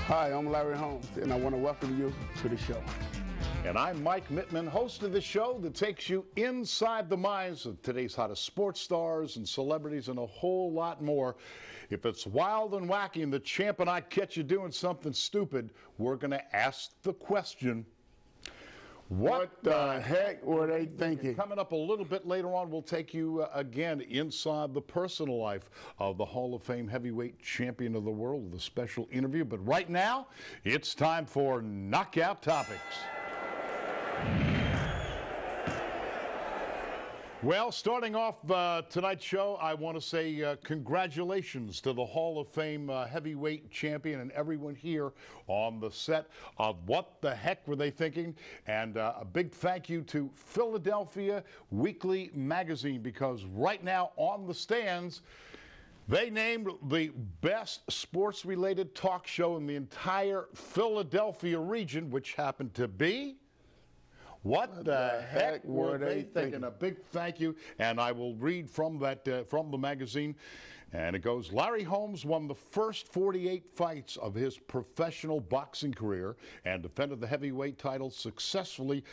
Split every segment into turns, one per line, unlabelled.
Hi, I'm Larry Holmes, and I want to welcome you to the show.
And I'm Mike Mittman, host of the show that takes you inside the minds of today's hottest sports stars and celebrities and a whole lot more. If it's wild and wacky and the champ and I catch you doing something stupid, we're going to ask the question, what
the heck were they thinking?
Coming up a little bit later on, we'll take you again inside the personal life of the Hall of Fame heavyweight champion of the world with a special interview. But right now, it's time for Knockout Topics. Well, starting off tonight's show, I want to say congratulations to the Hall of Fame heavyweight champion and everyone here on the set of What the Heck Were They Thinking? And a big thank you to Philadelphia Weekly Magazine, because right now on the stands, they named the best sports-related talk show in the entire Philadelphia region, which happened to be What the Heck Were They Thinking? A big thank you, and I will read from that from the magazine, and it goes, Larry Holmes won the first 48 fights of his professional boxing career and defended the heavyweight title successfully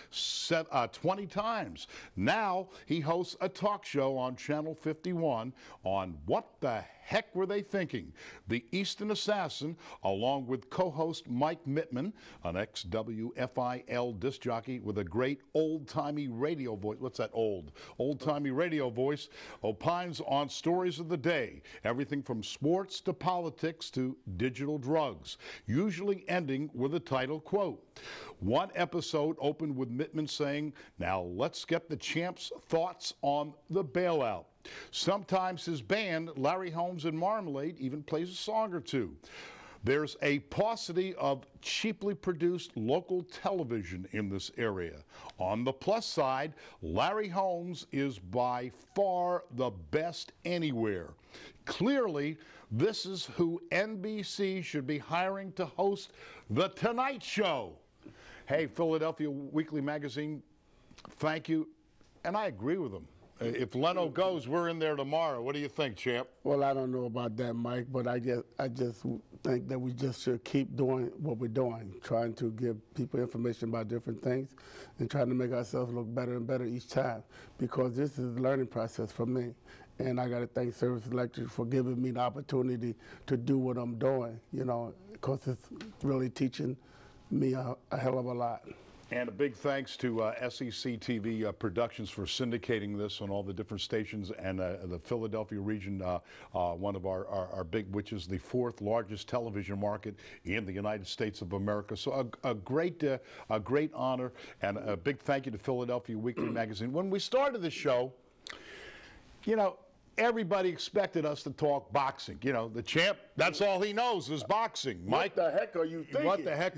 20 times. Now he hosts a talk show on Channel 51 on What the Heck Were They Thinking? The Eastern Assassin, along with co-host Mike Mittman, an ex-WFIL disc jockey with a great old-timey radio voice. What's that old? Old-timey radio voice, opines on stories of the day, everything from sports to politics to digital drugs, usually ending with a title quote. One episode opened with Mittman saying, "Now let's get the champ's thoughts on the bailout." Sometimes his band, Larry Holmes and Marmalade, even plays a song or two. There's a paucity of cheaply produced local television in this area. On the plus side, Larry Holmes is by far the best anywhere. Clearly, this is who NBC should be hiring to host The Tonight Show. Hey, Philadelphia Weekly Magazine, thank you. And I agree with them. If Leno goes, we're in there tomorrow. What do you think, champ?
Well, I don't know about that, Mike, but I just think that we just should keep doing what we're doing, trying to give people information about different things and trying to make ourselves look better and better each time, because this is a learning process for me. And I got to thank Service Electric for giving me the opportunity to do what I'm doing, you know, because it's really teaching me a hell of a lot.
And a big thanks to SEC TV Productions for syndicating this on all the different stations, and the Philadelphia region, one of our big, which is the fourth largest television market in the United States of America. So a great honor, and a big thank you to Philadelphia Weekly Magazine. When we started the show, you know, everybody expected us to talk boxing. You know, the champ, that's all he knows is boxing. Mike,
what the heck are you thinking?
What the heck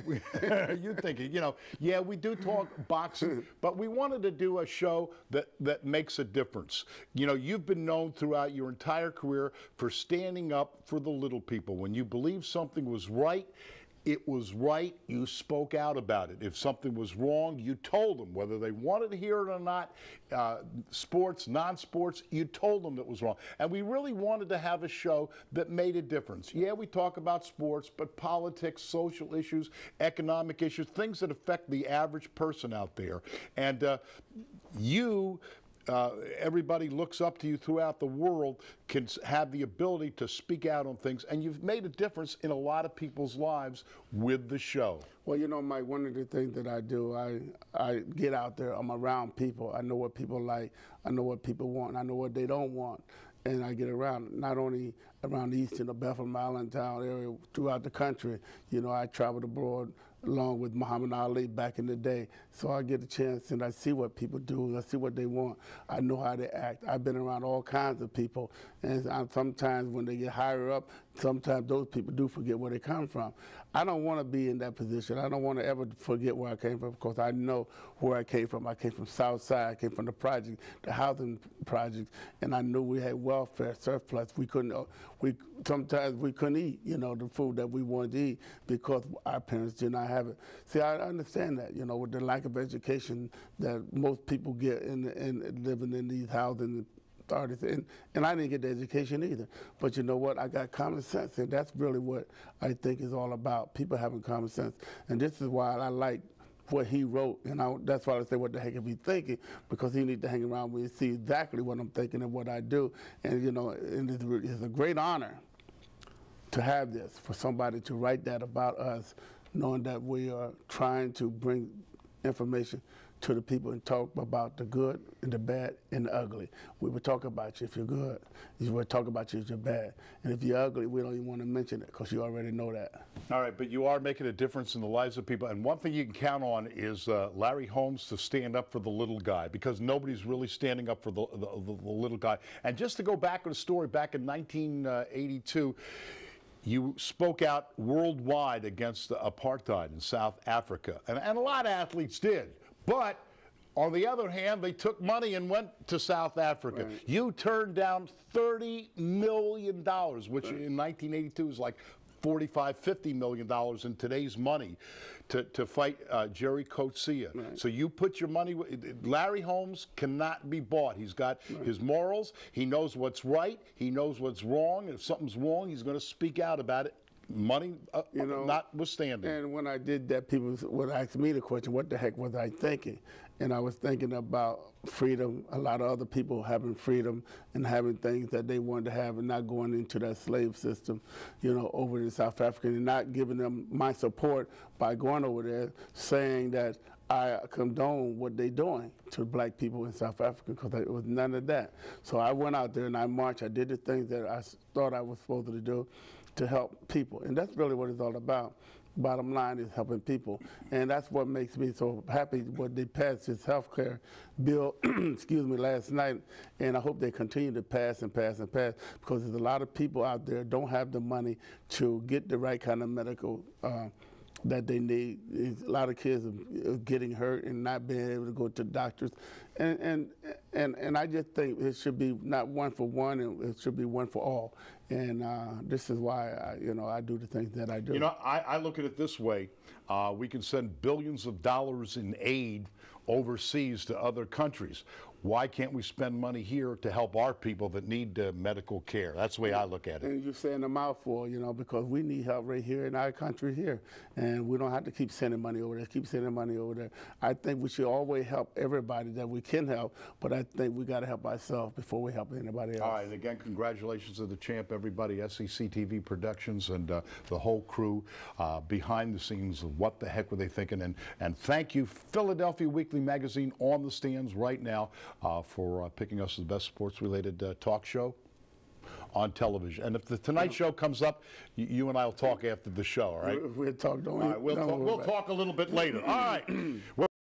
are you thinking? You know, yeah, we do talk boxing, but we wanted to do a show that makes a difference. You know, you've been known throughout your entire career for standing up for the little people. When you believed something was right, it was right, you spoke out about it. If something was wrong, you told them, whether they wanted to hear it or not, sports, non-sports, you told them that was wrong. And we really wanted to have a show that made a difference. Yeah, we talk about sports, but politics, social issues, economic issues, things that affect the average person out there. And everybody looks up to you throughout the world, can have the ability to speak out on things, and you've made a difference in a lot of people's lives with the show.
Well, you know, Mike, one of the things that I do, I get out there, I'm around people, I know what people like, I know what people want, I know what they don't want, and I get around, not only around the Eastern or Bethlehem, Allentown area, throughout the country. You know, I traveled abroad along with Muhammad Ali back in the day. So I get a chance and I see what people do, I see what they want, I know how they act. I've been around all kinds of people, and sometimes when they get higher up, sometimes those people do forget where they come from. I don't want to be in that position. I don't want to ever forget where I came from, because I know where I came from. I came from South Side, I came from the project, the housing projects, and I knew we had welfare surplus. Sometimes we couldn't eat, you know, the food that we wanted to eat because our parents did not have it. See, I understand that, you know, with the lack of education that most people get in living in these housing started. And I didn't get the education either. But you know what? I got common sense, and that's really what I think is all about, people having common sense. And this is why I like what he wrote, and that's why I say, what the heck is he thinking? Because he needs to hang around with me and see exactly what I'm thinking and what I do. And, you know, and it's a great honor to have this, for somebody to write that about us, knowing that we are trying to bring information to the people and talk about the good and the bad and the ugly. We would talk about you if you're good. We would talk about you if you're bad. And if you're ugly, we don't even want to mention it because you already know that.
All right, but you are making a difference in the lives of people. And one thing you can count on is Larry Holmes to stand up for the little guy, because nobody's really standing up for the little guy. And just to go back to the story, back in 1982, you spoke out worldwide against apartheid in South Africa. And a lot of athletes did. But on the other hand, they took money and went to South Africa. Right. You turned down $30 million, which in 1982 is like $45, $50 million in today's money to fight Jerry Coetzee. Right. So you put your money, Larry Holmes cannot be bought. He's got his morals. He knows what's right. He knows what's wrong. If something's wrong, he's going to speak out about it. Money, you know, notwithstanding.
And when I did that, people would ask me the question, what the heck was I thinking? And I was thinking about freedom, a lot of other people having freedom and having things that they wanted to have and not going into that slave system, you know, over in South Africa, and not giving them my support by going over there, saying that I condone what they're doing to black people in South Africa, because it was none of that. So I went out there and I marched. I did the things that I thought I was supposed to do to help people, and that's really what it's all about. Bottom line is helping people, and that's what makes me so happy when they passed this health care bill, excuse me, last night, and I hope they continue to pass and pass and pass, because there's a lot of people out there don't have the money to get the right kind of medical that they need. A lot of kids are getting hurt and not being able to go to doctors, and I just think it should be not one for one, and it should be one for all. And this is why I do the things that I do.
You know, I look at it this way: we can send billions of dollars in aid overseas to other countries. Why can't we spend money here to help our people that need medical care? That's the way I look at it.
And you're saying a mouthful, you know, because we need help right here in our country here. And we don't have to keep sending money over there, keep sending money over there. I think we should always help everybody that we can help, but I think we got to help ourselves before we help anybody else.
All right, and again, congratulations to the champ, everybody, SEC TV Productions and the whole crew behind the scenes of What the Heck Were They Thinking? And thank you, Philadelphia Weekly Magazine, on the stands right now, for picking us the best sports-related talk show on television. And if the Tonight Show comes up, you and I will talk after the show, all right?
We'll talk,
all right, we'll talk a little bit later. All right.